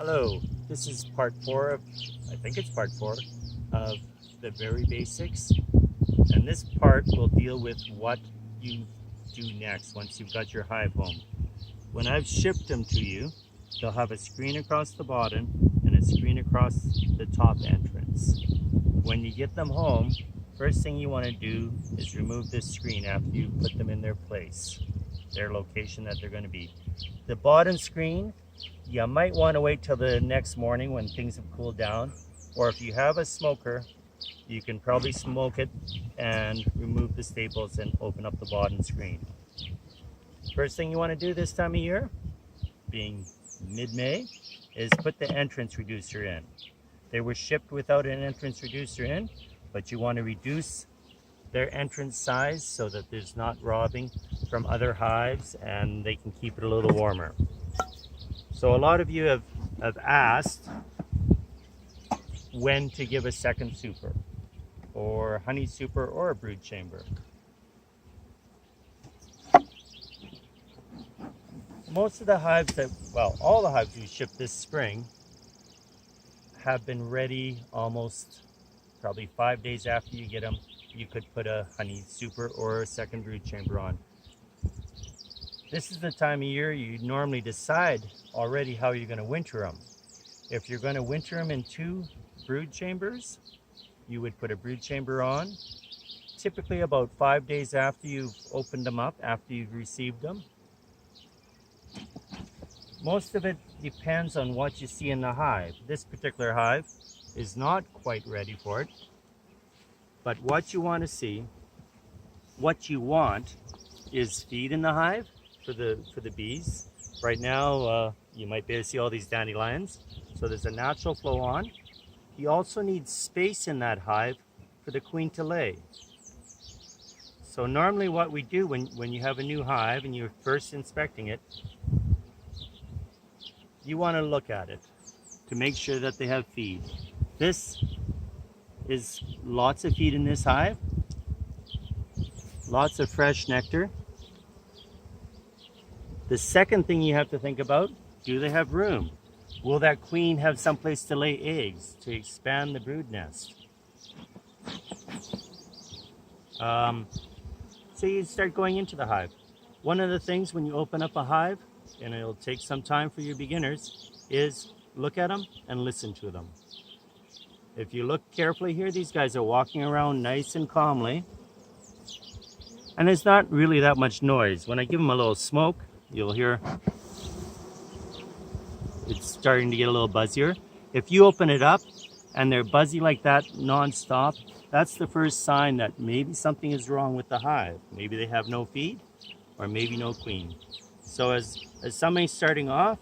Hello, this is part 4 of, I think it's part 4 of the very basics. And this part will deal with what you do next once you've got your hive home. When I've shipped them to you, they'll have a screen across the bottom and a screen across the top entrance. When you get them home, first thing you want to do is remove this screen after you put them in their place, their location that they're going to be. The bottom screen, you might want to wait till the next morning when things have cooled down, or if you have a smoker, you can probably smoke it and remove the staples and open up the bottom screen. First thing you want to do this time of year, being mid-May, is put the entrance reducer in. They were shipped without an entrance reducer in, but you want to reduce their entrance size so that there's not robbing from other hives and they can keep it a little warmer. So a lot of you have asked when to give a second super, or a honey super, or a brood chamber. Most of the hives all the hives we shipped this spring have been ready almost probably 5 days after you get them. You could put a honey super or a second brood chamber on. This is the time of year you normally decide already how you're going to winter them. If you're going to winter them in 2 brood chambers, you would put a brood chamber on, typically about 5 days after you've opened them up, after you've received them. Most of it depends on what you see in the hive. This particular hive is not quite ready for it, but what you want to see, what you want is feed in the hive for the bees. Right now, you might be able to see all these dandelions. So there's a natural flow on. You also need space in that hive for the queen to lay. So normally what we do when you have a new hive and you're first inspecting it, you want to look at it to make sure that they have feed. This is lots of feed in this hive, lots of fresh nectar. The second thing you have to think about, do they have room? Will that queen have someplace to lay eggs to expand the brood nest? So you start going into the hive. One of the things when you open up a hive, and it'll take some time for your beginners, is look at them and listen to them. If you look carefully here, these guys are walking around nice and calmly. And there's not really that much noise. When I give them a little smoke, you'll hear it's starting to get a little buzzier. If you open it up and they're buzzy like that non-stop, that's the first sign that maybe something is wrong with the hive. Maybe they have no feed, or maybe no queen. So as somebody's starting off,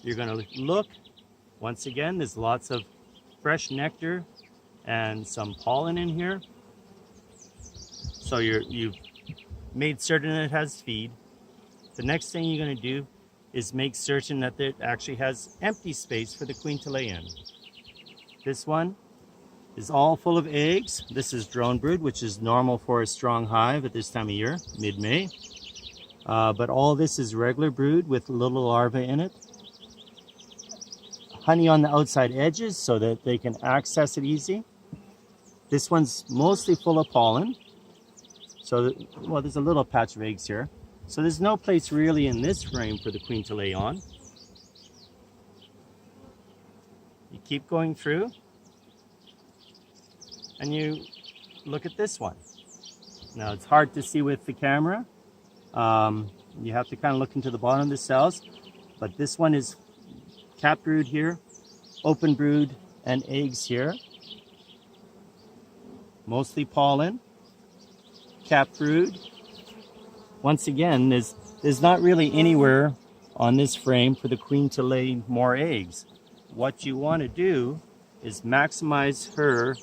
you're going to look. Once again, there's lots of fresh nectar and some pollen in here. So you've made certain that it has feed. The next thing you're going to do is make certain that it actually has empty space for the queen to lay in. This one is all full of eggs. This is drone brood, which is normal for a strong hive at this time of year, mid-May. But all this is regular brood with little larvae in it. Honey on the outside edges so that they can access it easy. This one's mostly full of pollen. So, well, there's a little patch of eggs here. So there's no place really in this frame for the queen to lay on. You keep going through and you look at this one. Now it's hard to see with the camera. You have to kind of look into the bottom of the cells, but this one is cap brood here, open brood, and eggs here. Mostly pollen, cap brood. Once again, there's not really anywhere on this frame for the queen to lay more eggs. What you want to do is maximize her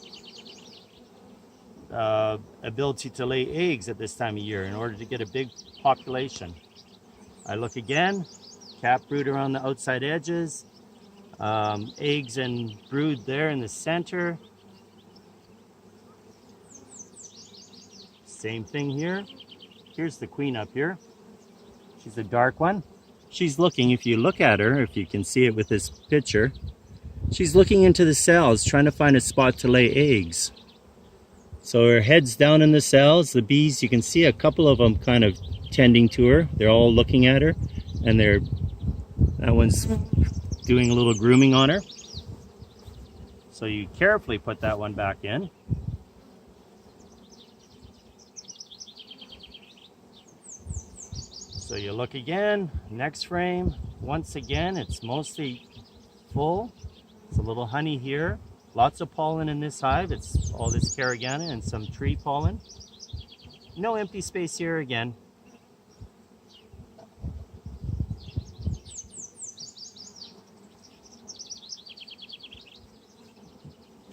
ability to lay eggs at this time of year in order to get a big population. I look again, cap brood around the outside edges, eggs and brood there in the center. Same thing here. Here's the queen up here. She's a dark one. she's looking, if you look at her, if you can see it with this picture, she's looking into the cells, trying to find a spot to lay eggs. So her head's down in the cells. The bees, you can see a couple of them kind of tending to her. They're all looking at her, and that one's doing a little grooming on her. So you carefully put that one back in. So you look again, next frame, once again, it's mostly full. It's a little honey here. Lots of pollen in this hive. It's all this carigana and some tree pollen. No empty space here again.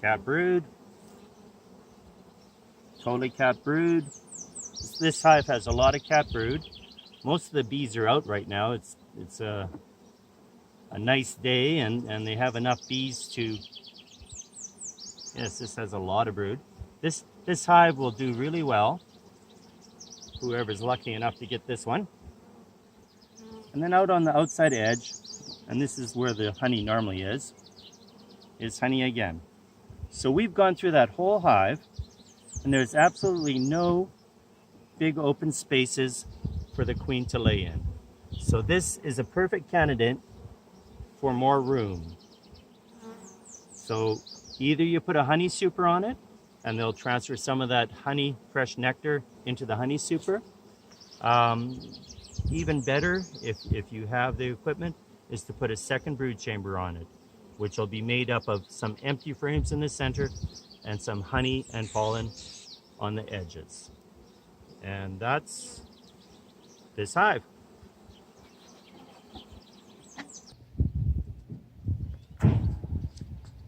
Cat brood. Totally cat brood. This hive has a lot of cat brood. Most of the bees are out right now. It's a nice day, and they have enough bees to. Yes, this has a lot of brood. This hive will do really well. Whoever's lucky enough to get this one. And then out on the outside edge, and this is where the honey normally is honey again. So we've gone through that whole hive, and there's absolutely no big open spaces for the queen to lay in. So this is a perfect candidate for more room. So either you put a honey super on it, and they'll transfer some of that honey, fresh nectar into the honey super. Even better, if you have the equipment, is to put a second brood chamber on it, which will be made up of some empty frames in the center and some honey and pollen on the edges. And that's this hive.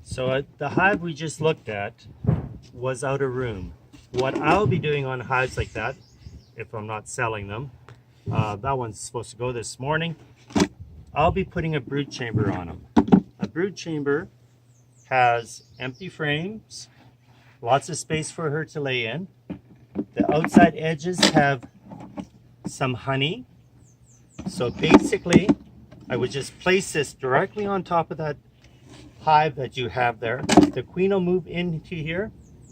So the hive we just looked at was out of room. What I'll be doing on hives like that, if I'm not selling them, that one's supposed to go this morning, I'll be putting a brood chamber on them. A brood chamber has empty frames, lots of space for her to lay in. The outside edges have some honey. So basically, I would just place this directly on top of that hive that you have there. The queen will move into here,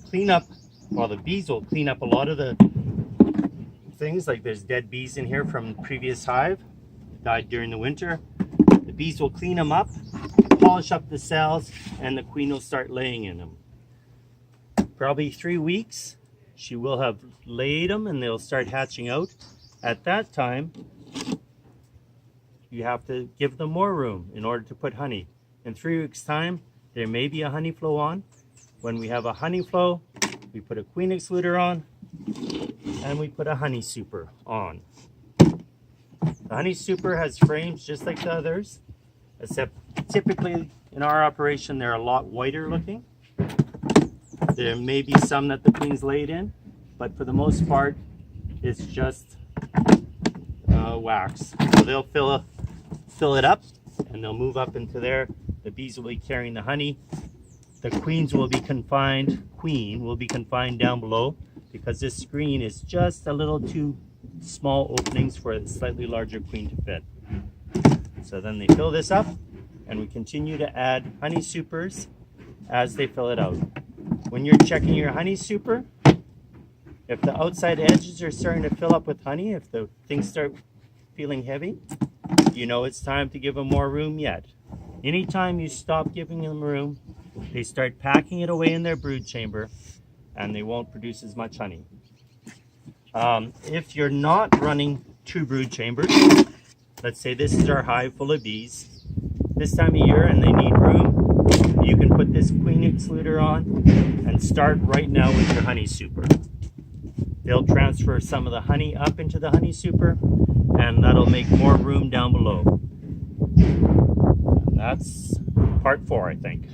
clean up, well, the bees will clean up a lot of the things, like there's dead bees in here from the previous hive, died during the winter. The bees will clean them up, polish up the cells, and the queen will start laying in them. Probably 3 weeks, she will have laid them and they'll start hatching out. At that time, you have to give them more room in order to put honey. In 3 weeks' time, there may be a honey flow on. When we have a honey flow, we put a queen excluder on, and we put a honey super on. The honey super has frames just like the others, except typically in our operation they're a lot whiter looking. There may be some that the queen's laid in, but for the most part, it's just wax. So they'll fill it up, and they'll move up into there. The bees will be carrying the honey. The queens will be confined. Queen will be confined down below because this screen is just a little too small openings for a slightly larger queen to fit. So then they fill this up, and we continue to add honey supers as they fill it out. When you're checking your honey super, if the outside edges are starting to fill up with honey, if the things start feeling heavy, you know it's time to give them more room yet. Anytime you stop giving them room, they start packing it away in their brood chamber, and they won't produce as much honey. If you're not running 2 brood chambers, let's say this is our hive full of bees, this time of year and they need room, you can put this queen excluder on and start right now with your honey super. They'll transfer some of the honey up into the honey super, and that'll make more room down below. And that's part 4, I think.